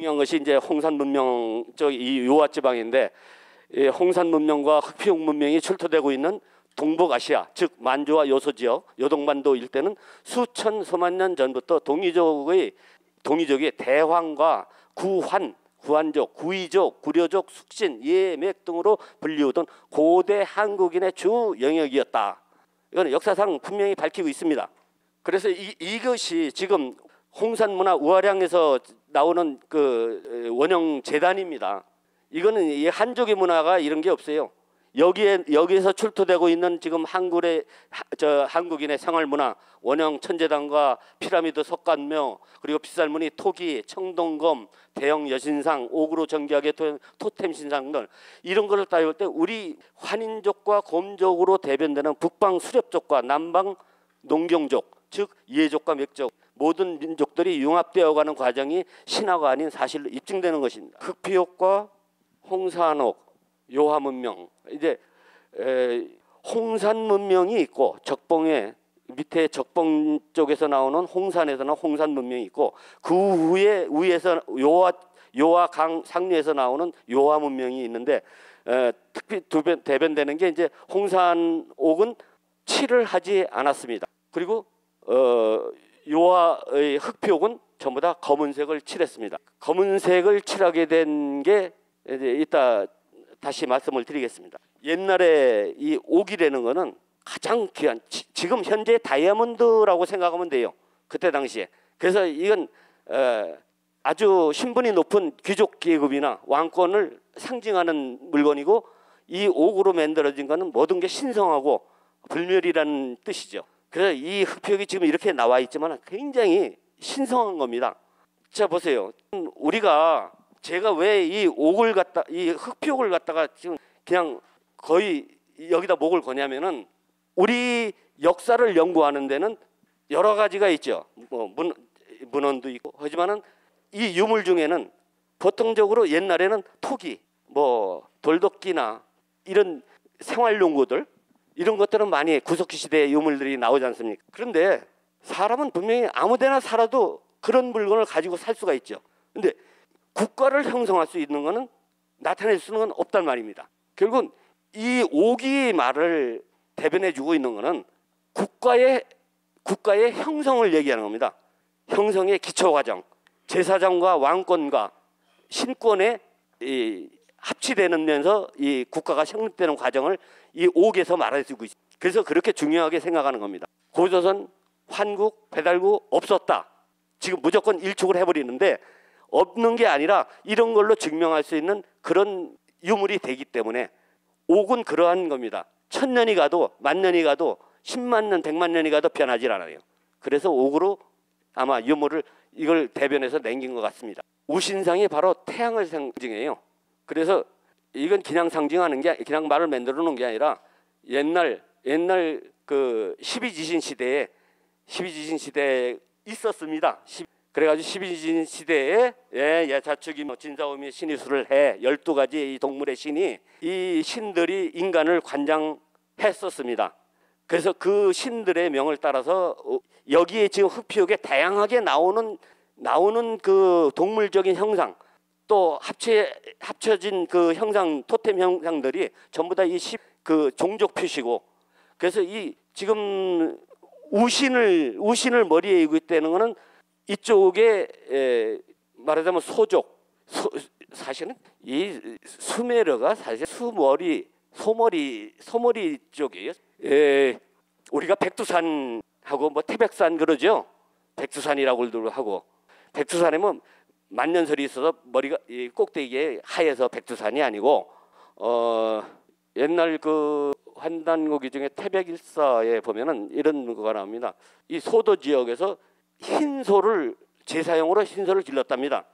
중요한 것이 이제 홍산 문명 이 요하 지방인데, 이 홍산 문명과 흑피용 문명이 출토되고 있는 동북아시아, 즉 만주와 요소 지역, 요동반도 일대는 수천 수만 년 전부터 동이족이 대환과 구한족, 구이족, 구려족, 숙신, 예맥 등으로 불리우던 고대 한국인의 주 영역이었다. 이건 역사상 분명히 밝히고 있습니다. 그래서 이것이 지금 홍산문화 우화량에서 나오는 그 원형 재단입니다. 이거는 이 한족의 문화가 이런 게 없어요. 여기에서 출토되고 있는 지금 한국인의 생활 문화, 원형 천재단과 피라미드 석관묘, 그리고 빗살무늬 토기, 청동검, 대형 여신상, 옥으로 전기하게 토템 신상들, 이런 것을 따질 때 우리 환인족과 곰족으로 대변되는 북방 수렵족과 남방 농경족, 즉 예족과 맥족, 모든 민족들이 융합되어가는 과정이 신화가 아닌 사실로 입증되는 것입니다. 흑피옥과 홍산옥, 요하 문명, 이제 홍산 문명이 있고, 적봉에 밑에 적봉 쪽에서 나오는 홍산에서는 홍산 문명이 있고, 그 위에서 요하 강 상류에서 나오는 요하 문명이 있는데, 특히 대변되는 게 이제 홍산옥은 칠을 하지 않았습니다. 그리고 요하의 흑피옥은 전부 다 검은색을 칠했습니다. 검은색을 칠하게 된 게 이제 이따 다시 말씀을 드리겠습니다. 옛날에 이 옥이라는 거는 가장 귀한, 지금 현재 다이아몬드라고 생각하면 돼요. 그때 당시에. 그래서 이건 아주 신분이 높은 귀족 계급이나 왕권을 상징하는 물건이고, 이 옥으로 만들어진 거는 모든 게 신성하고 불멸이라는 뜻이죠. 그래서 이 흑피옥이 지금 이렇게 나와 있지만 굉장히 신성한 겁니다. 자, 보세요. 제가 왜 이 흑피옥을 갖다가 지금 그냥 거의 여기다 목을 거냐면은, 우리 역사를 연구하는 데는 여러 가지가 있죠. 뭐 문헌도 있고 하지만은 이 유물 중에는 보통적으로 옛날에는 토기, 뭐 돌도끼나 이런 생활용구들, 이런 것들은 많이 구석기 시대의 유물들이 나오지 않습니까? 그런데 사람은 분명히 아무데나 살아도 그런 물건을 가지고 살 수가 있죠. 근데 국가를 형성할 수 있는 거는, 나타낼 수는 건 없단 말입니다. 결국은 이 옥이 말을 대변해주고 있는 거는 국가의 형성을 얘기하는 겁니다. 형성의 기초과정, 제사장과 왕권과 신권의 합치되면서 이 국가가 형성되는 과정을 이 옥에서 말해주고 있습니다. 그래서 그렇게 중요하게 생각하는 겁니다. 고조선, 환국, 배달구 없었다. 지금 무조건 일축을 해버리는데, 없는 게 아니라 이런 걸로 증명할 수 있는 그런 유물이 되기 때문에 옥은 그러한 겁니다. 1000년이 가도 10,000년이 가도 10만 년, 100만 년이 가도 변하지 않아요. 그래서 옥으로 아마 유물을 이걸 대변해서 남긴 것 같습니다. 우신상이 바로 태양을 상징해요. 그래서 이건 그냥 상징하는 게, 그냥 말을 만들어 놓은 게 아니라 옛날 그 12지신 시대에 있었습니다. 그래가지고 12지신 시대에 자축이 진사오미 신이수를 해 12가지 이 동물의 신이, 이 신들이 인간을 관장했었습니다. 그래서 그 신들의 명을 따라서 여기에 지금 흑피옥에 다양하게 나오는 그 동물적인 형상, 또 합쳐진 그 형상, 토템 형상들이 전부 다 그 종족 표시고, 그래서 이 지금 우신을 머리에 이고 있다는 거는 이쪽에 말하자면 사실은 이 수메르가 사실 소머리 쪽이에요. 우리가 백두산하고 뭐 태백산 그러죠. 백두산이라고도 하고, 백두산에는 만년설이 있어서 머리가 이 꼭대기에 하얘서 백두산이 아니고, 옛날 그 환단고기 중에 태백일사에 보면은 이런 거가 나옵니다. 이 소도 지역에서 제사용으로 흰소를 길렀답니다.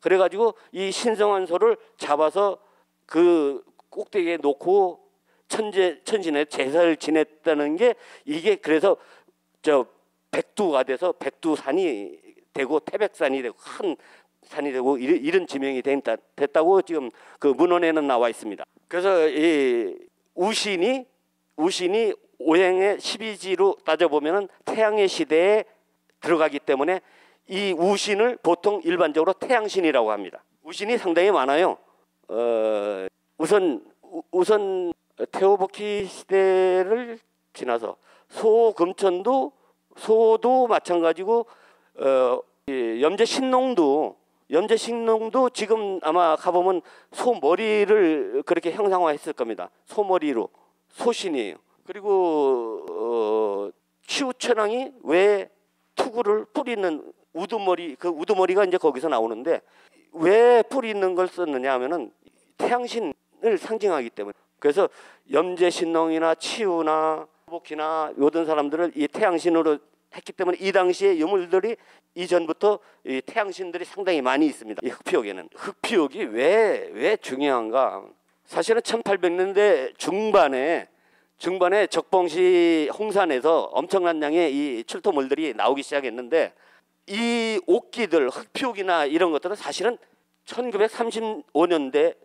그래가지고 이 신성한 소를 잡아서 그 꼭대기에 놓고 천신의 제사를 지냈다는 게, 이게 그래서 백두가 돼서 백두산이 되고 태백산이 되고 큰 산이 되고 이런 지명이 됐다고 지금 그 문헌에는 나와 있습니다. 그래서 이 우신이 오행의 12지로 따져보면은 태양의 시대에 들어가기 때문에 이 우신을 보통 일반적으로 태양신이라고 합니다. 우신이 상당히 많아요. 우선 태호복희 시대를 지나서 소금천도 소도 마찬가지고 염제신농도 지금 아마 가보면 소머리를 그렇게 형상화했을 겁니다. 소머리로 소신이에요. 그리고 치우천왕이 왜 투구를 뿌리는 우두머리, 그 우두머리가 이제 거기서 나오는데 왜 뿌리 있는 걸 썼느냐 하면은 태양신을 상징하기 때문에. 그래서 염제신농이나 치우나 복희나 요던 사람들을 이 태양신으로 했기 때문에 이 당시에 유물들이 이전부터 이 태양신들이 상당히 많이 있습니다. 이 흑피옥에는. 흑피옥이 왜 중요한가? 사실은 1800년대 중반에 적봉시 홍산에서 엄청난 양의 이 출토물들이 나오기 시작했는데 이 옥기들, 흑피옥이나 이런 것들은 사실은 1935년대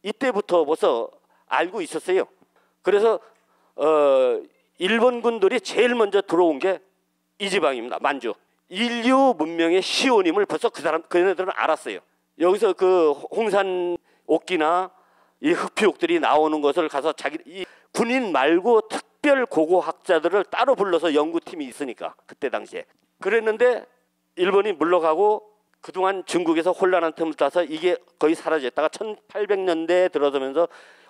이때부터 벌써 알고 있었어요. 그래서 일본군들이 제일 먼저 들어온 게 이 지방입니다. 만주. 인류 문명의 시온임을 벌써 그네들은 알았어요. 여기서 그 홍산 옥기나 이 흑피옥들이 나오는 것을 가서 이 군인 말고 특별 고고학자들을 따로 불러서 연구팀이 있으니까 그때 당시에 그랬는데 일본이 물러가고 그동안 중국에서 혼란한 틈을 타서 이게 거의 사라졌다가 1800년대에 들어서면서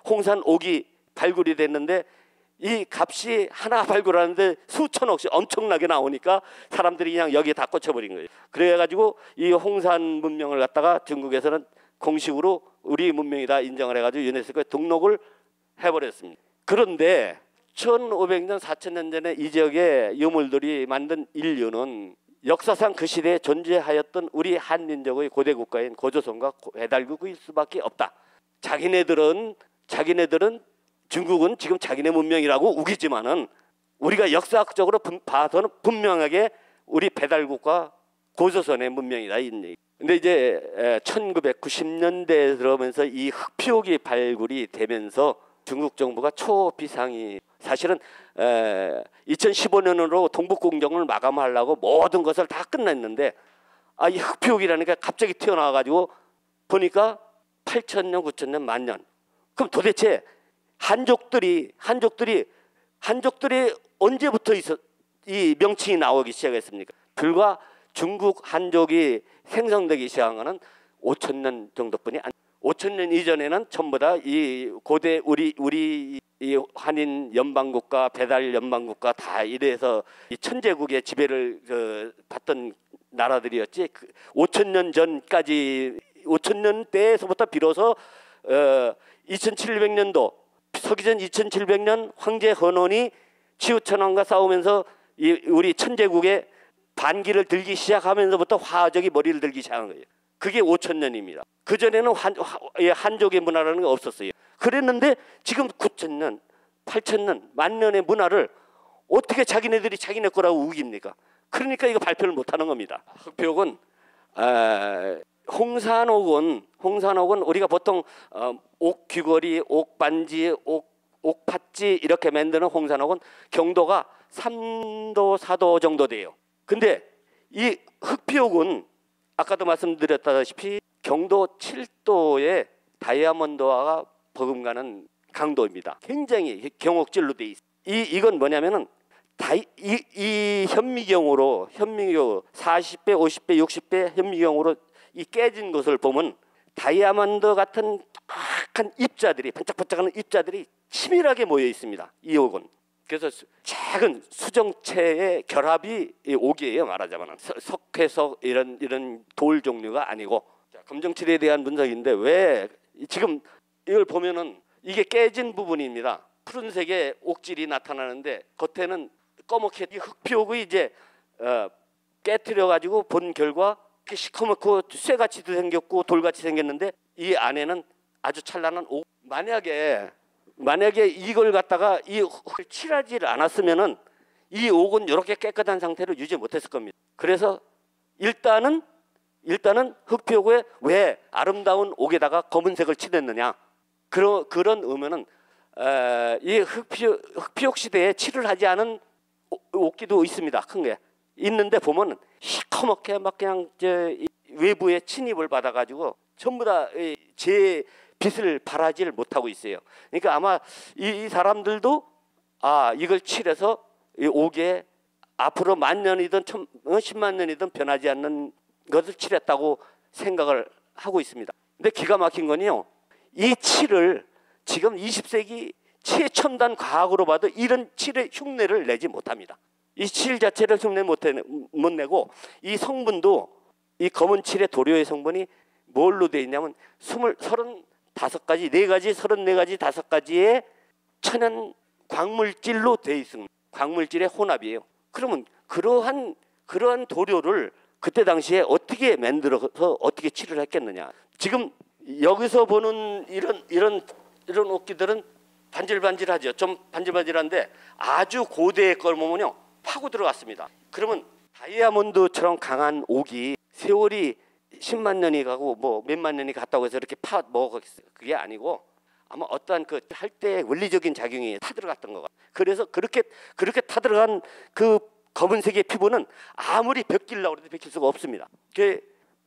홍산 옥이 발굴이 됐는데 이 값이 하나 발굴하는데 수천억씩 엄청나게 나오니까 사람들이 그냥 여기에 다 꽂혀버린 거예요. 그래가지고 이 홍산 문명을 갖다가 중국에서는 공식으로 우리 문명이다 인정을 해가지고 유네스코에 등록을 해버렸습니다. 그런데 1500년 4000년 전에 이 지역의 유물들이 만든 인류는 역사상 그 시대에 존재하였던 우리 한민족의 고대 국가인 고조선과 배달국일 수밖에 없다. 자기네들은 중국은 지금 자기네 문명이라고 우기지만은 우리가 역사학적으로 봐서는 분명하게 우리 배달국과 고조선의 문명이다. 근데 이제 1990년대에 들어오면서 이 흑피옥이 발굴이 되면서 중국 정부가 초비상이 사실은 2015년으로 동북공정을 마감하려고 모든 것을 다 끝냈는데 이 흑피옥이라는 게 갑자기 튀어나와가지고 보니까 8,000년, 9,000년, 만년. 그럼 도대체 한족들이 언제부터 이 명칭이 나오기 시작했습니까? 불과 중국 한족이 생성되기 시작한 것은 5,000년 정도뿐이 안. 5,000년 이전에는 전부 다 이 고대 우리 이 한인 연방국가, 배달 연방국가 다 이래서 이 천제국의 지배를 받던 나라들이었지. 5,000년 전까지 5,000년 때에서부터 비로소 2700년도 서기전 2700년 황제 헌원이 치우천왕과 싸우면서 우리 천제국의 반기를 들기 시작하면서부터 화족이 머리를 들기 시작한 거예요. 그게 5,000년입니다. 그전에는 한족의 문화라는 게 없었어요. 그랬는데 지금 9,000년, 8,000년, 만년의 문화를 어떻게 자기네들이 자기네 거라고 우깁니까? 그러니까 이거 발표를 못하는 겁니다. 흑피옥은 홍산옥은 우리가 보통 옥귀걸이, 옥반지, 옥팥지 이렇게 만드는 홍산옥은 경도가 3도, 4도 정도 돼요. 근데 이 흑피옥은 아까도 말씀드렸다시피 경도 7도의 다이아몬드화가 버금가는 강도입니다. 굉장히 경옥질로 돼 있어요. 이건 뭐냐면은 이 현미경으로 40배, 50배, 60배 현미경으로 이 깨진 것을 보면 다이아몬드 같은 탁한 입자들이 반짝반짝하는 입자들이 치밀하게 모여 있습니다. 이 옥은. 그래서 작은 수정체의 결합이 이 옥이에요. 말하자면 석회석 이런 돌 종류가 아니고. 자, 검정칠에 대한 분석인데 왜 지금 이걸 보면은 이게 깨진 부분입니다. 푸른색의 옥질이 나타나는데 겉에는 검게 이 흑피옥이 이제 깨트려 가지고 본 결과 이렇게 시커멓고 쇠같이도 생겼고 돌같이 생겼는데 이 안에는 아주 찬란한 옥. 만약에 이걸 갖다가 이 흙을 칠하지 않았으면은 이 옥은 이렇게 깨끗한 상태로 유지 못했을 겁니다. 그래서 일단은 흑피옥에 왜 아름다운 옥에다가 검은색을 칠했느냐 그런 의미는 이 흑피옥 시대에 칠을 하지 않은 옥기도 있습니다. 큰 게 있는데 보면 시커멓게 막 그냥 외부의 침입을 받아가지고 전부 다 제 빛을 발하지를 못하고 있어요. 그러니까 아마 이 사람들도 이걸 칠해서 옥에 앞으로 10,000년이든 10만 년이든 변하지 않는 것을 칠했다고 생각을 하고 있습니다. 근데 기가 막힌 건요, 이 칠을 지금 20세기 최첨단 과학으로 봐도 이런 칠의 흉내를 내지 못합니다. 이 칠 자체를 흉내 못 내고, 이 성분도 이 검은 칠의 도료의 성분이 뭘로 되어 있냐면 35가지, 4가지, 34가지, 5가지의 천연 광물질로 되어 있습니다. 광물질의 혼합이에요. 그러면 그러한 도료를 그때 당시에 어떻게 만들어서 어떻게 칠을 했겠느냐. 지금 여기서 보는 이런 옥기들은 반질반질하죠. 좀 반질반질한데 아주 고대의 걸 보면요, 파고 들어갔습니다. 그러면 다이아몬드처럼 강한 옥이 세월이 10만 년이 가고 뭐 몇만 년이 갔다고 해서 이렇게 파 먹었어요. 그게 아니고 아마 어떠한 그 할 때 원리적인 작용이 타들어갔던 것 같아요. 그래서 그렇게 타들어간 그 검은색의 피부는 아무리 벗기려고 해도 벗길 수가 없습니다.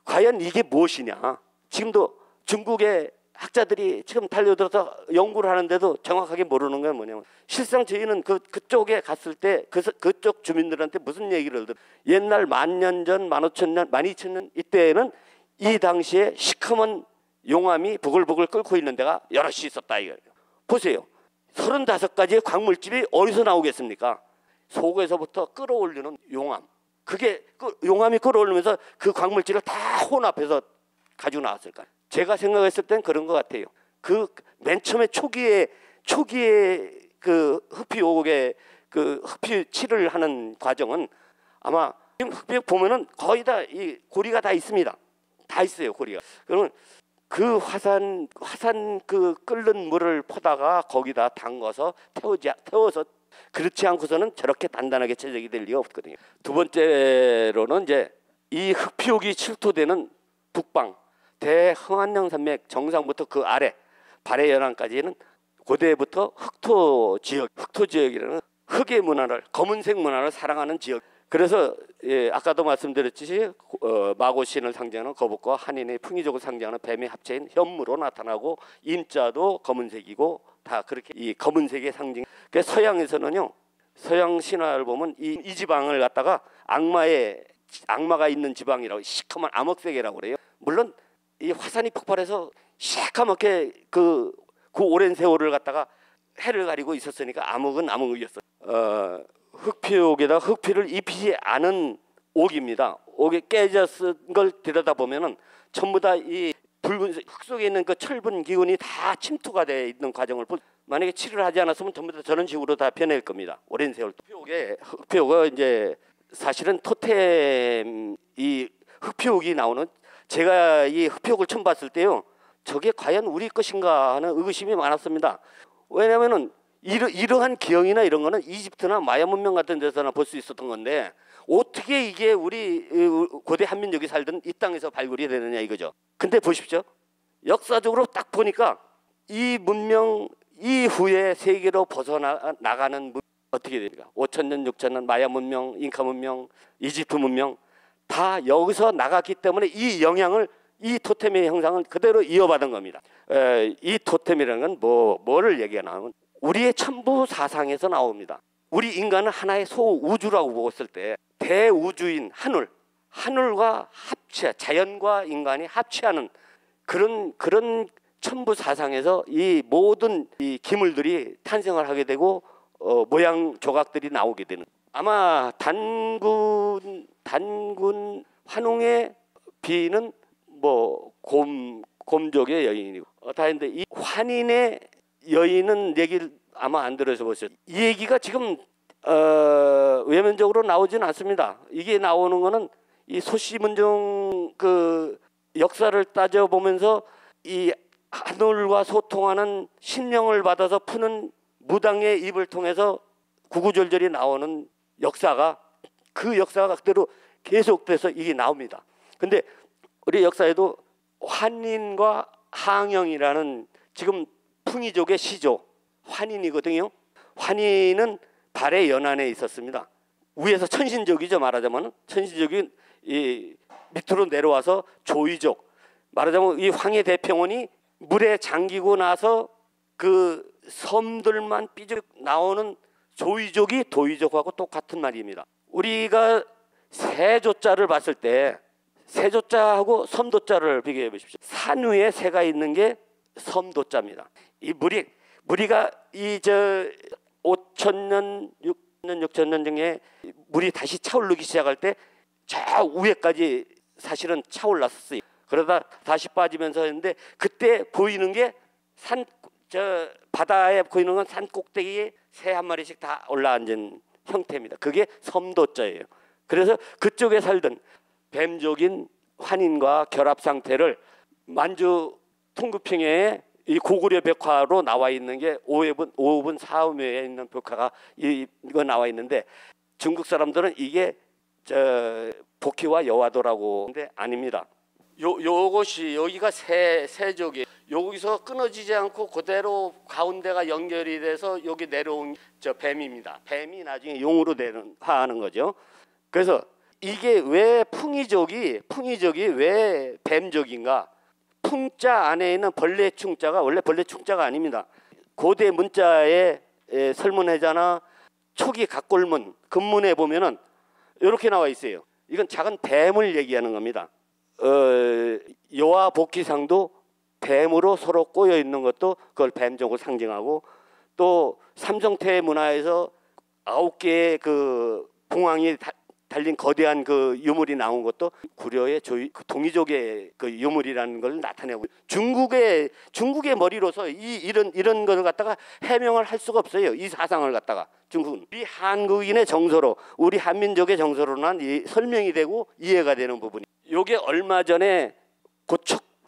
과연 이게 무엇이냐. 지금도 중국의 학자들이 지금 달려들어서 연구를 하는데도 정확하게 모르는 건 뭐냐면, 실상 저희는 그쪽에 갔을 때 그쪽 주민들한테 무슨 얘기를 들어요. 옛날 10,000년 전, 15,000년, 12,000년 이때에는 이 당시에 시커먼 용암이 부글부글 끓고 있는 데가 여럿이 있었다 이거예요. 보세요. 35가지의 광물질이 어디서 나오겠습니까? 속에서부터 끌어올리는 용암. 그게 용암이 끌어올리면서 그 광물질을 다 혼합해서 가지고 나왔을까요? 제가 생각했을 땐 그런 것 같아요. 그 맨 처음에 초기에 그 흑피옥의 그 흑피 칠을 하는 과정은 아마 지금 흑피옥 보면은 거의 다 이 고리가 다 있습니다. 다 있어요, 고리가. 그러면 그 화산 그 끓는 물을 퍼다가 거기다 담가서 태워서, 그렇지 않고서는 저렇게 단단하게 제작이 될 리가 없거든요. 두 번째로는 이제 이 흑피옥이 출토되는 북방 대흥안령 산맥 정상부터 그 아래 발해 연안까지는 고대부터 흑토 지역이라는 흑의 문화를, 검은색 문화를 사랑하는 지역. 그래서 아까도 말씀드렸듯이 마고신을 상징하는 거북과 한인의 풍이족을 상징하는 뱀의 합체인 현무로 나타나고, 임자도 검은색이고 다 그렇게 이 검은색의 상징. 그러니까 서양에서는요, 서양 신화를 보면 이 지방을 갖다가 악마가 있는 지방이라고, 시커먼 암흑색이라고 그래요. 물론 이 화산이 폭발해서 시커멓게 그 오랜 세월을 갖다가 해를 가리고 있었으니까 암흑은 암흑이었어요. 흑피옥에다 흑피를 입히지 않은 옥입니다. 옥에 깨졌은 걸 들여다보면은 전부 다 이 붉은색 흙 속에 있는 그 철분 기운이 다 침투가 되어 있는 과정을 만약에 칠을 하지 않았으면 전부 다 저런 식으로 다 변할 겁니다. 오랜 세월. 흑피옥은 이제 사실은 토템, 이 흑피옥이 나오는, 제가 이 흑피옥을 처음 봤을 때요, 저게 과연 우리 것인가 하는 의구심이 많았습니다. 왜냐하면은 이러한 기형이나 이런 거는 이집트나 마야 문명 같은 데서나 볼 수 있었던 건데, 어떻게 이게 우리 고대 한민족이 살던 이 땅에서 발굴이 되느냐 이거죠. 근데 보십시오. 역사적으로 딱 보니까 이 문명 이후에 세계로 벗어나가는 어떻게 됩니까? 5,000년, 6,000년 마야 문명, 잉카 문명, 이집트 문명 다 여기서 나갔기 때문에 이 영향을, 이 토템의 형상을 그대로 이어받은 겁니다. 이 토템이라는 건 뭐를 얘기하냐면 우리의 천부 사상에서 나옵니다. 우리 인간은 하나의 소우주라고 보았을 때 대우주인 하늘과 합체, 자연과 인간이 합체하는 그런 천부 사상에서 이 모든 이 기물들이 탄생을 하게 되고 모양 조각들이 나오게 되는. 아마 단군 환웅의 비는 뭐 곰족의 여인이고 다 했는데, 이 환인의 여인은 얘기를 아마 안 들어서 보셨어요. 이 얘기가 지금 외면적으로 나오지는 않습니다. 이게 나오는 거는 이 소시문종 그 역사를 따져보면서 이 하늘과 소통하는 신령을 받아서 푸는 무당의 입을 통해서 구구절절이 나오는 역사가, 그 역사가 그대로 계속돼서 이게 나옵니다. 근데 우리 역사에도 환인과 항영이라는 지금 풍이족의 시조 환인이거든요. 환인은 발해 연안에 있었습니다. 위에서 천신족이죠. 말하자면 천신족이 이 밑으로 내려와서 조이족, 말하자면 이 황해 대평원이 물에 잠기고 나서 그 섬들만 삐죽 나오는 조이족이 도이족하고 똑같은 말입니다. 우리가 세조자를 봤을 때 세조자하고 섬도자를 비교해 보십시오. 산 위에 새가 있는 게 섬도자입니다. 이 무리가 이 5천년 6천년 중에 물이 다시 차오르기 시작할 때 저 위에까지 사실은 차올랐었어요. 그러다 다시 빠지면서 했는데 그때 보이는 게 바다에 보이는 건 산 꼭대기에 새 한 마리씩 다 올라앉은 형태입니다. 그게 섬도자예요. 그래서 그쪽에 살던 뱀족인 환인과 결합 상태를 만주 통구평야에 이 고구려 벽화로 나와 있는 게 5분 4음에 있는 벽화가 이거 나와 있는데 중국 사람들은 이게 복희와 여화도라고 하는데 아닙니다. 요것이 여기가 세족이 여기서 끊어지지 않고 그대로 가운데가 연결이 돼서 여기 내려온 뱀입니다. 뱀이 나중에 용으로 화하는 거죠. 그래서 이게 왜 풍이족이 왜 뱀족인가? 풍자 안에 있는 벌레 충자가 원래 벌레 충자가 아닙니다. 고대 문자에 설문해자나 초기 각골문 금문에 보면은 이렇게 나와 있어요. 이건 작은 뱀을 얘기하는 겁니다. 여와 복희상도 뱀으로 서로 꼬여 있는 것도 그걸 뱀족을 상징하고, 또 삼성태 문화에서 9개의 그 봉황이 달린 거대한 그 유물이 나온 것도 구려의 동이족의 그 유물이라는 걸 나타내고, 중국의 머리로서 이런 것을 갖다가 해명을 할 수가 없어요. 이 사상을 갖다가 중국은 우리 한국인의 정서로, 우리 한민족의 정서로만 설명이 되고 이해가 되는 부분이. 요게 얼마 전에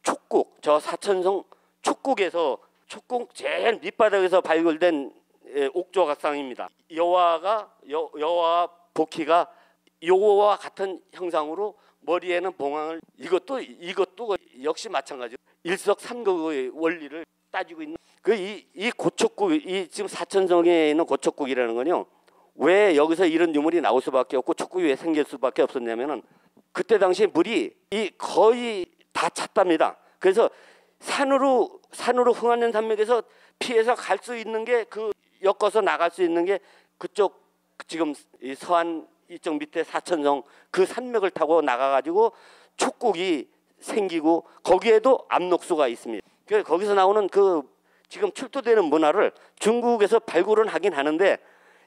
촉국 저 사천성 촉국에서 촉국 제일 밑바닥에서 발굴된 옥조각상입니다. 여와 복희가 요거와 같은 형상으로 머리에는 봉황을, 이것도 역시 마찬가지로 일석삼극의 원리를 따지고 있는 이 고척국, 이 지금 사천성에 있는 고척국이라는 건요, 왜 여기서 이런 유물이 나올 수밖에 없고 촉국이 왜 생길 수밖에 없었냐면은 그때 당시 물이 거의 다 찼답니다. 그래서 산으로 흥안면 산맥에서 피해서 갈 수 있는 게 엮어서 나갈 수 있는 게 그쪽 지금 이 서안 이쪽 밑에 사천성 그 산맥을 타고 나가가지고 촉국이 생기고, 거기에도 압록수가 있습니다. 그래서 거기서 나오는 지금 출토되는 문화를 중국에서 발굴은 하긴 하는데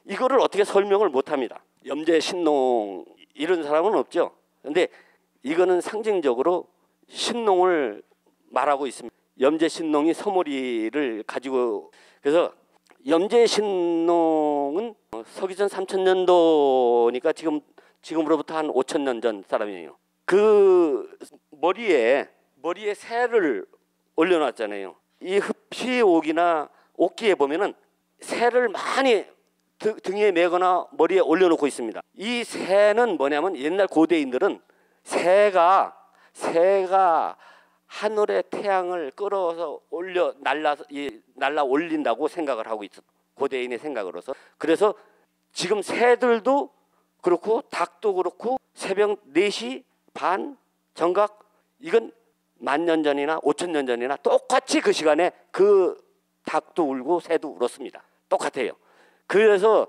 이거를 어떻게 설명을 못합니다. 염제 신농 이런 사람은 없죠. 근데 이거는 상징적으로 신농을 말하고 있습니다. 염제 신농이 서머리를 가지고, 그래서 염제 신농은 서기전 3000년도니까 지금으로부터 한 5000년 전 사람이에요. 그 머리에 새를 올려놨잖아요. 이 흡피옥이나 옥기에 보면은 새를 많이 등에 매거나 머리에 올려놓고 있습니다. 이 새는 뭐냐면 옛날 고대인들은 새가 하늘의 태양을 끌어서 날라 올린다고 생각을 하고 있어. 고대인의 생각으로서. 그래서 지금 새들도 그렇고 닭도 그렇고 새벽 4시 반 정각, 이건 10,000년 전이나 5,000년 전이나 똑같이 그 시간에 그 닭도 울고 새도 울었습니다. 똑같아요. 그래서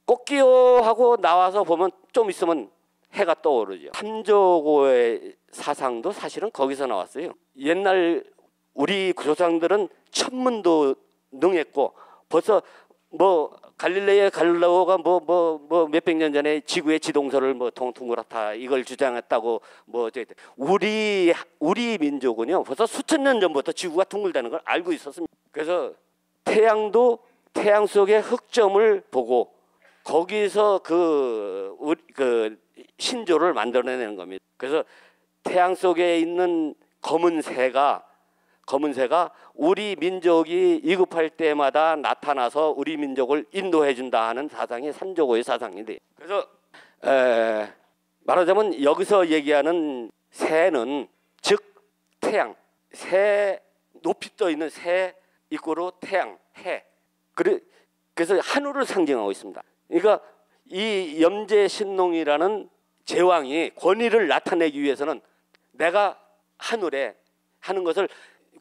꽃기호 하고 나와서 보면 좀 있으면 해가 떠오르죠. 삼조고의 사상도 사실은 거기서 나왔어요. 옛날 우리 조상들은 천문도 능했고, 벌써 갈릴레오가 몇백 년 전에 지구의 지동설을 둥그랗다 이걸 주장했다고 우리 민족은요 벌써 수천 년 전부터 지구가 둥글다는 걸 알고 있었습니다. 그래서 태양 속의 흑점을 보고 거기서 그 신조를 만들어내는 겁니다. 그래서 태양 속에 있는 검은 새가 우리 민족이 위급할 때마다 나타나서 우리 민족을 인도해 준다 하는 사상이 삼조고의 사상인데, 그래서 말하자면 여기서 얘기하는 새는 즉 태양, 새 높이 떠 있는 새 이꼬로 태양, 해. 그래서 하늘을 상징하고 있습니다. 그러니까 이 염제신농이라는 제왕이 권위를 나타내기 위해서는 내가 하늘에 하는 것을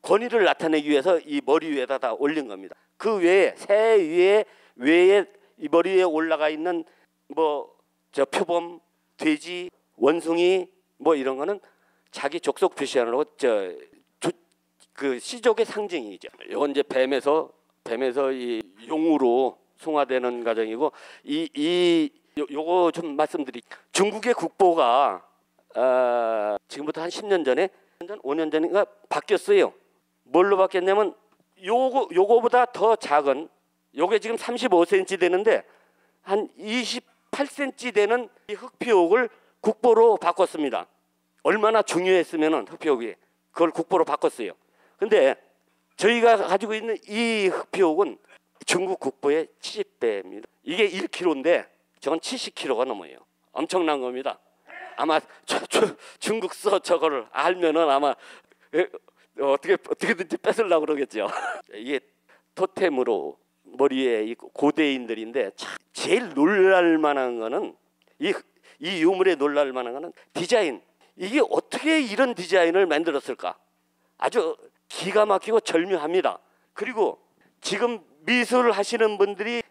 권위를 나타내기 위해서 이 머리 위에다 다 올린 겁니다. 그 외에 새 외에 이 머리 위에 올라가 있는 뭐 저 표범, 돼지, 원숭이 뭐 이런 거는 자기 족속 표시하느라고 그 시족의 상징이죠. 이건 이제 뱀에서 이 용으로 승화되는 과정이고 요거 좀 말씀드릴게요. 중국의 국보가 지금부터 한 10년 전에 5년 전인가 바뀌었어요. 뭘로 바뀌었냐면 요거보다 더 작은 요게 지금 35cm 되는데 한 28cm 되는 이 흑표옥을 국보로 바꿨습니다. 얼마나 중요했으면은 흑표옥이 그걸 국보로 바꿨어요. 근데 저희가 가지고 있는 이 흑표옥은 중국 국보의 70배입니다. 이게 1kg인데 저건 70kg가 넘어요. 엄청난 겁니다. 아마 중국서 저거를 알면은 아마 어떻게든지 뺏으려고 그러겠죠. 이게 토템으로 머리에 이 고대인들인데 제일 놀랄만한 거는 이 유물에 놀랄만한 거는 디자인. 이게 어떻게 이런 디자인을 만들었을까? 아주 기가 막히고 절묘합니다. 그리고 지금 미술 하시는 분들이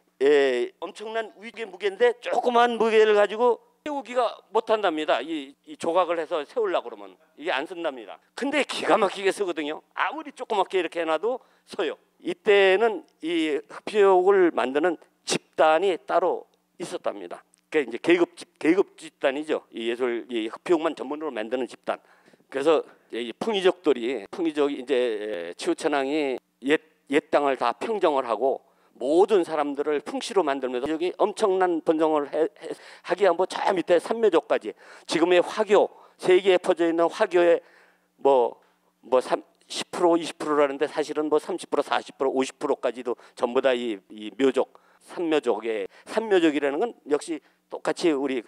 엄청난 위계 무게인데 조그만 무게를 가지고 세우기가 못한답니다. 이 조각을 해서 세우려고 그러면 이게 안 쓴답니다. 근데 기가 막히게 쓰거든요. 아무리 조그맣게 이렇게 해놔도 서요. 이때는 이 흑표옥을 만드는 집단이 따로 있었답니다. 그러니까 이제 계급 집단이죠. 이 예술 이 흑표옥만 전문으로 만드는 집단. 그래서 이 풍이족들이 이제 치우천왕이 옛 땅을 다 평정을 하고 모든 사람들을 풍시로 만들면서 여기 엄청난 번성을 하기야 뭐 저 밑에 삼묘족까지 지금의 화교 세계에 퍼져 있는 화교의 뭐 10% 20%라는데 사실은 뭐 30% 40% 50%까지도 전부 다 이 묘족 삼묘족이라는 건 역시 똑같이 우리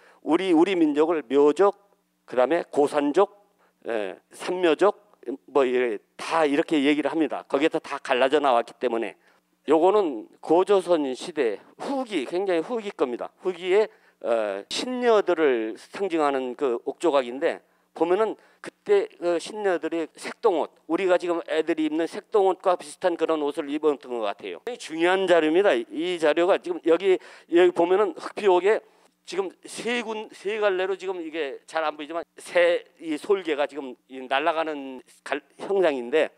민족을 묘족 그다음에 고산족 삼묘족 뭐 다 이렇게 얘기를 합니다. 거기에서 다 갈라져 나왔기 때문에 요거는 고조선 시대 후기 굉장히 후기 겁니다. 후기에 신녀들을 상징하는 그 옥조각인데 보면은 그때 그 신녀들의 색동옷 우리가 지금 애들이 입는 색동옷과 비슷한 그런 옷을 입었던 것 같아요. 굉장히 중요한 자료입니다. 이 자료가 지금 여기 보면은 흑표옥에 지금 세 갈래로 지금 이게 잘 안 보이지만 이 솔개가 지금 날아가는 형상인데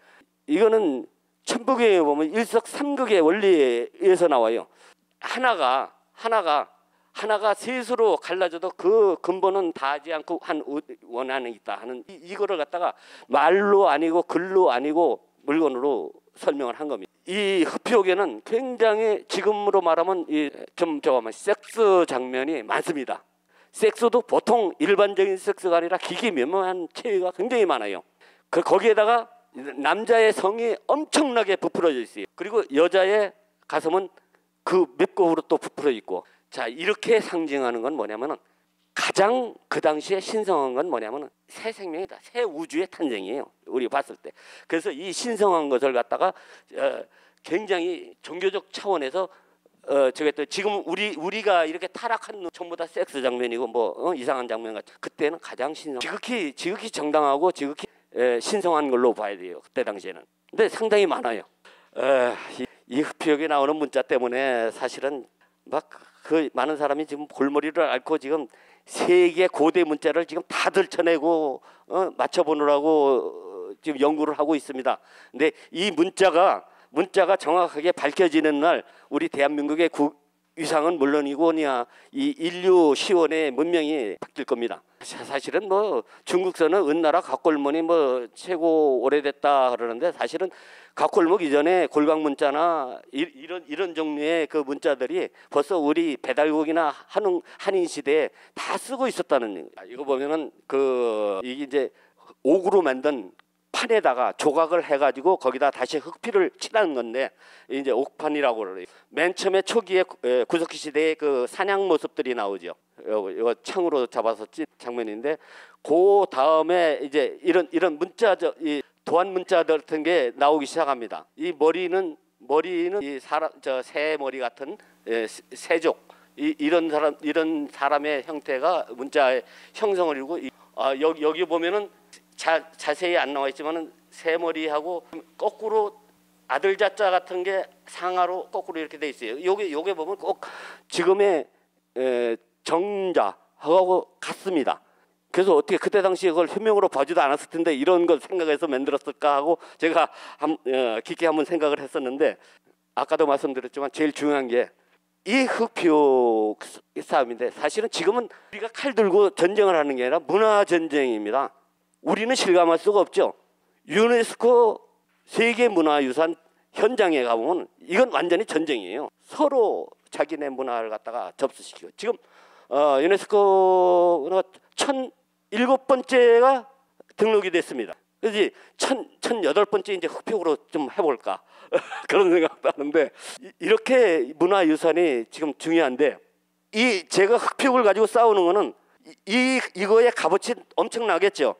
이거는 천부경에 보면 일석삼극의 원리에서 나와요. 하나가 셋으로 갈라져도 그 근본은 닿지 않고 한 원 안에 있다 하는 이거를 갖다가 말로 아니고 글로 아니고 물건으로 설명을 한 겁니다. 이 흑표옥에는 굉장히 지금으로 말하면 섹스 장면이 많습니다. 섹스도 보통 일반적인 섹스가 아니라 기기묘묘한 체위가 굉장히 많아요. 거기에다가 남자의 성이 엄청나게 부풀어져 있어요. 그리고 여자의 가슴은 그 맵곡으로 또 부풀어 있고 자 이렇게 상징하는 건 뭐냐면은 가장 그 당시에 신성한 건 뭐냐면은 새 생명이다. 새 우주의 탄생이에요. 우리 봤을 때. 그래서 이 신성한 것을 갖다가 굉장히 종교적 차원에서 지금 우리가 이렇게 타락한 전부 다 섹스 장면이고 뭐 이상한 장면 같은 그때는 가장 지극히 정당하고 지극히 신성한 걸로 봐야 돼요. 그때 당시에는. 근데 상당히 많아요. 이 흑표옥에 나오는 문자 때문에 사실은 막 그 많은 사람이 지금 골머리를 앓고 지금 세계 고대 문자를 지금 다 들춰내고 맞춰보느라고 지금 연구를 하고 있습니다. 근데 이 문자가 정확하게 밝혀지는 날 우리 대한민국의 위상은 물론이고 이 인류 시원의 문명이 바뀔 겁니다. 사실은 뭐 중국서는 은나라 각골문이 뭐 최고 오래됐다 그러는데 사실은 각골문 이전에 골강문자나 이런 종류의 그 문자들이 벌써 우리 배달국이나 한인 시대에 다 쓰고 있었다는 이거 보면은 이게 이제 옥으로 만든 판에다가 조각을 해가지고 거기다 다시 흑피를 칠하는 건데 이제 옥판이라고 그래요. 맨 처음에 초기에 구석기 시대의 그 사냥 모습들이 나오죠. 이거 창으로 잡아서 찐 장면인데 그 다음에 이제 이런 이 도안 문자 같은 게 나오기 시작합니다. 이 머리는 이 새 머리 같은 새족 이런 사람의 형태가 문자의 형성을 이루고 여기 보면은 자세히 안 나와 있지만은 세 머리하고 거꾸로 아들 자자 같은 게 상하로 거꾸로 이렇게 돼 있어요. 요게 보면 꼭 지금의 정자하고 같습니다. 그래서 어떻게 그때 당시에 그걸 현명으로 봐주도 않았을 텐데 이런 걸 생각해서 만들었을까 하고 제가 깊게 한번 생각을 했었는데, 아까도 말씀드렸지만 제일 중요한 게 이 흑표 싸움인데, 사실은 지금은 우리가 칼 들고 전쟁을 하는 게 아니라 문화 전쟁입니다. 우리는 실감할 수가 없죠. 유네스코 세계문화유산 현장에 가보면 이건 완전히 전쟁이에요. 서로 자기네 문화를 갖다가 접수시키고, 지금 유네스코가 1007번째가 등록이 됐습니다. 그래서 1008번째 이제 흑표로 좀 해볼까 그런 생각도 하는데, 이렇게 문화유산이 지금 중요한데, 제가 흑표를 가지고 싸우는 거는 이거의 값어치 엄청나겠죠.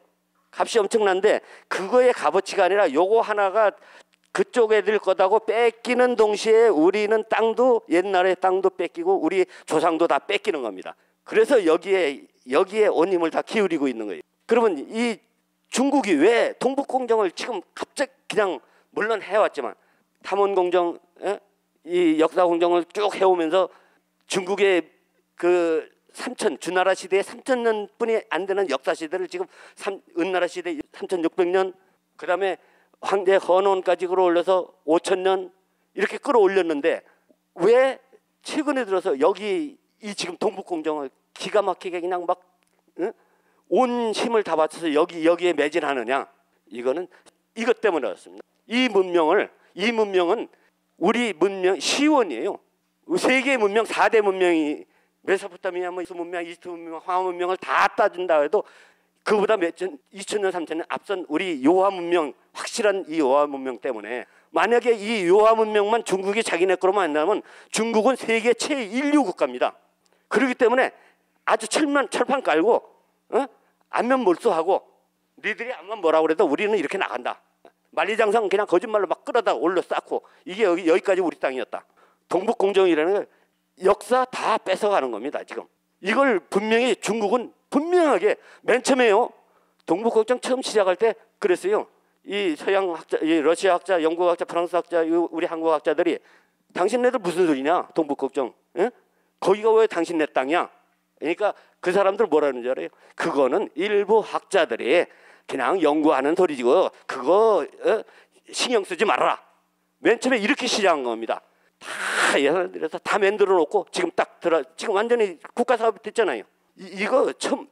값이 엄청난데 그거의 값어치가 아니라 요거 하나가 그쪽 애들 거다고 뺏기는 동시에 우리는 땅도, 옛날에 땅도 뺏기고 우리 조상도 다 뺏기는 겁니다. 그래서 여기에 온 힘을 다 기울이고 있는 거예요. 그러면 이 중국이 왜 동북공정을 지금 갑자기 그냥 물론 해왔지만 탐원공정, 이 역사공정을 쭉 해오면서 중국의 그 주나라 시대의 3000년뿐이 안 되는 역사 시대를 지금 은나라 시대 3600년, 그 다음에 황제 헌원까지 끌어올려서 5000년 이렇게 끌어올렸는데, 왜 최근에 들어서 이 지금 동북공정을 기가 막히게 그냥 막 온 힘을 다 바쳐서 여기에 매진하느냐? 이거는 이것 때문에 그렇습니다. 이 문명은 우리 문명 시원이에요. 세계 문명 4대 문명이 메소포타미아, 문명, 이집트 문명, 황하 문명을 다 따준다 해도 그보다 2000년, 3000년 앞선 우리 요하 문명, 확실한 이 요하 문명 때문에, 만약에 이 요하 문명만 중국이 자기네 거로만 한다면 중국은 세계 제1류 국가입니다. 그렇기 때문에 아주 철판 깔고 안면 몰수하고 니들이 암만 뭐라고 그래도 우리는 이렇게 나간다. 만리장성 그냥 거짓말로 막 끌어다 올려 쌓고, 이게 여기까지 우리 땅이었다. 동북공정이라는 걸 역사 다 뺏어가는 겁니다. 지금 이걸 분명히 중국은 분명하게 맨 처음에요. 동북공정 처음 시작할 때 그랬어요. 이 서양 학자, 이 러시아 학자, 영국 학자, 프랑스 학자, 우리 한국 학자들이 당신네들 무슨 소리냐? 동북공정, 거기가 왜 당신네 땅이야? 그러니까 그 사람들 뭐라는 줄 알아요? 그거는 일부 학자들이 그냥 연구하는 소리지고 그거 신경 쓰지 말아라. 맨 처음에 이렇게 시작한 겁니다. 다 예산을 들여서 다 만들어 놓고 지금 지금 완전히 국가 사업이 됐잖아요. 이거 처음,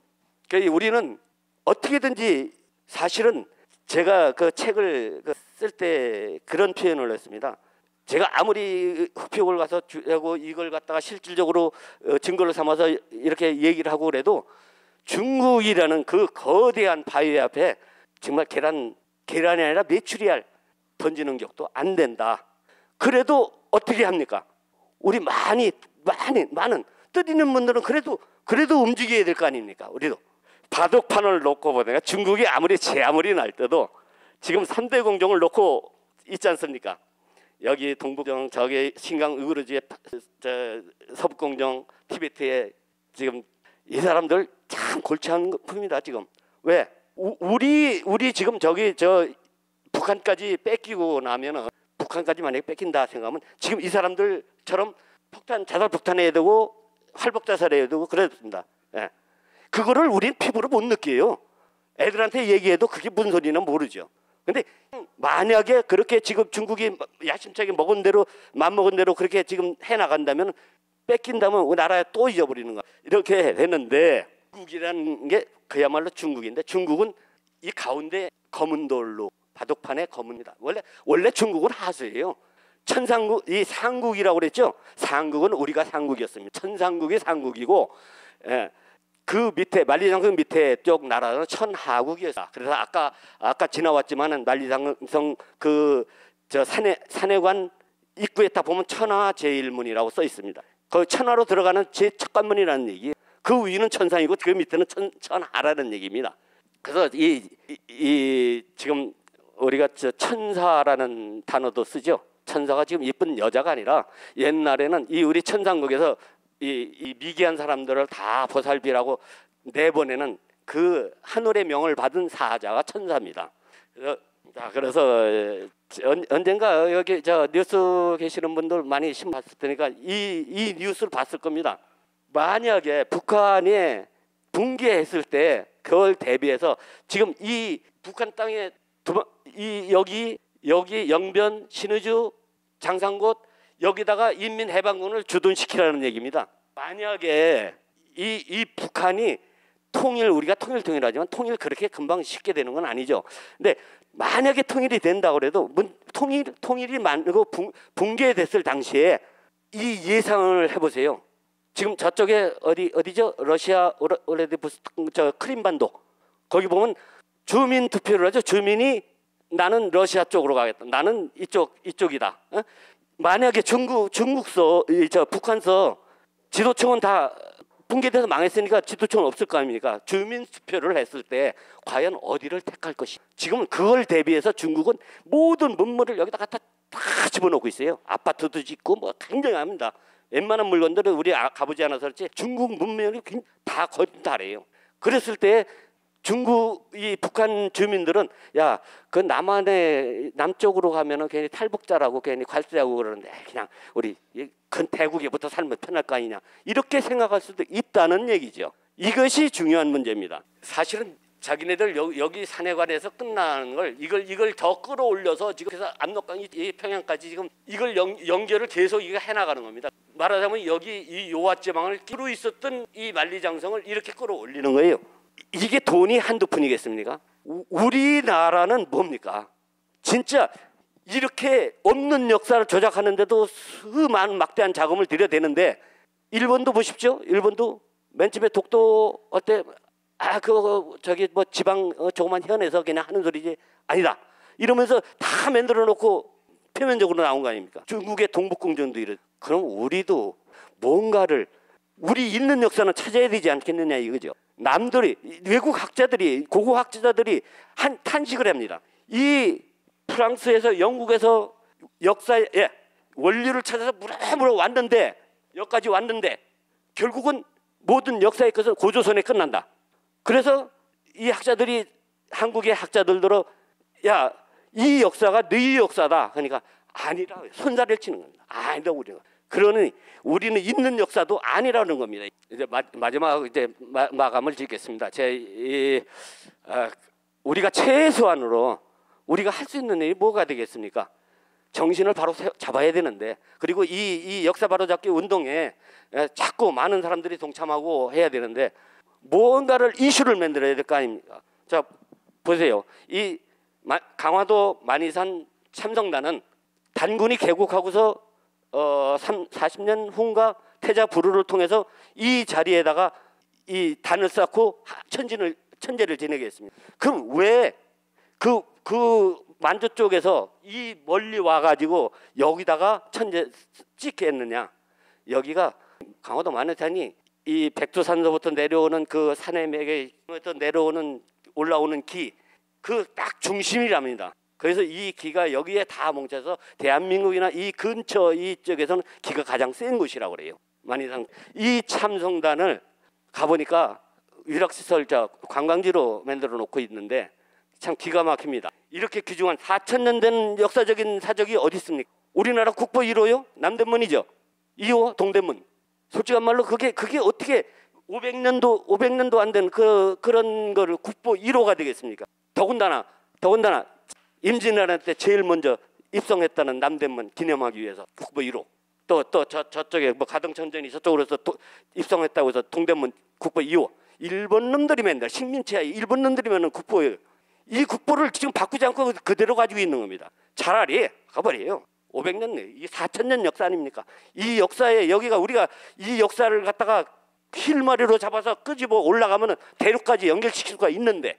그러니까 우리는 어떻게든지, 사실은 제가 그 책을 쓸 때 그런 표현을 했습니다. 제가 아무리 흑표를 가서 하고 이걸 갖다가 실질적으로 증거를 삼아서 이렇게 얘기를 하고 그래도 중국이라는 그 거대한 바위 앞에 정말 계란이 아니라 메추리알 던지는 격도 안 된다. 그래도 어떻게 합니까? 우리 많은 뜻 있는 분들은 그래도 움직여야 될 거 아닙니까? 우리도 바둑판을 놓고 보니까 중국이 아무리 날 때도 지금 3대 공정을 놓고 있지 않습니까? 여기 동북공정, 저기 신강 우이구르지의 서북공정, 티베트에 지금 이 사람들 참 골치 아픕니다. 지금 왜 우리 지금 북한까지 뺏기고 나면은, 북한까지 만약에 뺏긴다 생각하면 지금 이 사람들처럼 자살 폭탄해야 되고 활복 자살해야 되고 그랬습니다. 그거를 우린 피부로 못 느껴요. 애들한테 얘기해도 그게 무슨 소리나 모르죠. 근데 만약에 그렇게 지금 중국이 야심차게 맘먹은 대로 그렇게 지금 해나간다면, 뺏긴다면 우리 나라에 또 잊어버리는 거야. 이렇게 했는데, 중국이라는 게 그야말로 중국인데, 중국은 이 가운데 검은 돌로 바둑판에 검은이다. 원래 중국은 하수예요. 이 상국이라고 그랬죠. 상국은 우리가 상국이었습니다. 천상국이 상국이고, 그 밑에 만리장성 밑에 쪽 나라는 천하국이었어요. 그래서 아까 지나왔지만은 만리장성 산해관 입구에 딱 보면 천하 제일문이라고 써 있습니다. 그 천하로 들어가는 제1 관문이라는 얘기. 그 위는 천상이고 그 밑에는 천하라는 얘기입니다. 그래서 지금 우리가 천사라는 단어도 쓰죠. 천사가 지금 예쁜 여자가 아니라, 옛날에는 이 우리 천상국에서 이 미개한 사람들을 다 보살피라고 내보내는 그 하늘의 명을 받은 사자가 천사입니다. 그래서 언젠가 여기 저 뉴스 계시는 분들 많이 신문 봤을 테니까 이 뉴스를 봤을 겁니다. 만약에 북한이 붕괴했을 때 그걸 대비해서 지금 이 북한 땅에 여기 영변, 신의주, 장산곶 여기다가 인민해방군을 주둔시키라는 얘기입니다. 만약에 이 북한이 우리가 통일하지만 통일 그렇게 금방 쉽게 되는 건 아니죠. 근데 만약에 통일이 된다고 해도 통일이 만들고 붕괴됐을 당시에 이 예상을 해보세요. 지금 저쪽에 어디죠? 러시아 저 크림반도 거기 보면 주민 투표를 하죠. 주민이 나는 러시아 쪽으로 가겠다. 나는 이쪽이다. 만약에 북한서 지도층은 다 붕괴돼서 망했으니까 지도층은 없을 거 아닙니까? 주민 투표를 했을 때 과연 어디를 택할 것이? 지금 그걸 대비해서 중국은 모든 문물을 여기다가 다 집어넣고 있어요. 아파트도 짓고 뭐 굉장합니다. 웬만한 물건들은 우리 가보지 않아서 그렇지 중국 문명이 다 건달해요. 그랬을 때 이 북한 주민들은 야, 그 남쪽으로 가면은 괜히 탈북자라고 괜히 관세하고 그러는데 그냥 우리 큰 대국에부터 살면 편할 거 아니냐 이렇게 생각할 수도 있다는 얘기죠. 이것이 중요한 문제입니다. 사실은 자기네들 여기 산해관에서 끝나는 걸 이걸 더 끌어올려서 지금 그래서 압록강 이 평양까지 지금 이걸 연결을 계속 이거 해나가는 겁니다. 말하자면 여기 이 요하지방을 끼고 있었던 이 만리장성을 이렇게 끌어올리는 거예요. 이게 돈이 한두 푼이겠습니까? 우리나라는 뭡니까? 진짜 이렇게 없는 역사를 조작하는데도 수많은 막대한 자금을 들여대는데 일본도 보십시오. 일본도 맨 처음에 독도 어때? 저기 뭐 지방 조그만 현에서 그냥 하는 소리지 아니다. 이러면서 다 만들어 놓고 표면적으로 나온 거 아닙니까? 중국의 동북공정도 이래. 그럼 우리도 뭔가를 우리 있는 역사는 찾아야 되지 않겠느냐 이거죠. 남들이 외국 학자들이 고고 학자들이 탄식을 합니다. 이 프랑스에서 영국에서 역사의 원리를 찾아서 물어 왔는데 여기까지 왔는데 결국은 모든 역사의 것은 고조선에 끝난다. 그래서 이 학자들이 한국의 학자들도 야, 이 역사가 너희 역사다. 그러니까 아니라 손살을 치는 겁니다. 아니다 우리가. 그러니 우리는 있는 역사도 아니라는 겁니다. 이제 마지막 이제 마감을 짓겠습니다. 우리가 최소한으로 우리가 할 수 있는 일이 뭐가 되겠습니까? 정신을 바로 잡아야 되는데 그리고 이 역사 바로잡기 운동에 자꾸 많은 사람들이 동참하고 해야 되는데 뭔가를 이슈를 만들어야 될 거 아닙니까? 자 보세요. 이 강화도 만이산 참성단은 단군이 개국하고서 40년 후인가 태자 부르를 통해서 이 자리에다가 이 단을 쌓고 천제를 지내게 했습니다. 그럼 왜 그 만주 쪽에서 이 멀리 와가지고 여기다가 천제 찍게 했느냐? 여기가 강화도 만이산이 이 백두산서부터 내려오는 그 산의 맥에부터 올라오는 기 그 딱 중심이랍니다. 그래서 이 기가 여기에 다 뭉쳐서 대한민국이나 이 근처 이쪽에서는 기가 가장 센 곳이라고 그래요. 만이산 이 참성단을 가보니까 유락시설 관광지로 만들어 놓고 있는데 참 기가 막힙니다. 이렇게 귀중한 4,000년 된 역사적인 사적이 어디 있습니까? 우리나라 국보 1호요? 남대문이죠. 2호 동대문. 솔직한 말로 그게 어떻게 500년도 안 된 그런 거를 국보 1호가 되겠습니까? 더군다나 임진왜란 때 제일 먼저 입성했다는 남대문 기념하기 위해서 국보 1호. 또 저쪽에 뭐 가등천전이 저쪽으로 해서 입성했다고 해서 동대문 국보 2호. 일본 놈들이 맨날 식민지하에 일본 놈들이면 국보예요. 이 국보를 지금 바꾸지 않고 그대로 가지고 있는 겁니다. 차라리 가버려요. 500년, 이 4,000년 역사 아닙니까? 이 역사에 여기가 우리가 이 역사를 갖다가 힐머리로 잡아서 끄집어 올라가면 대륙까지 연결시킬 수가 있는데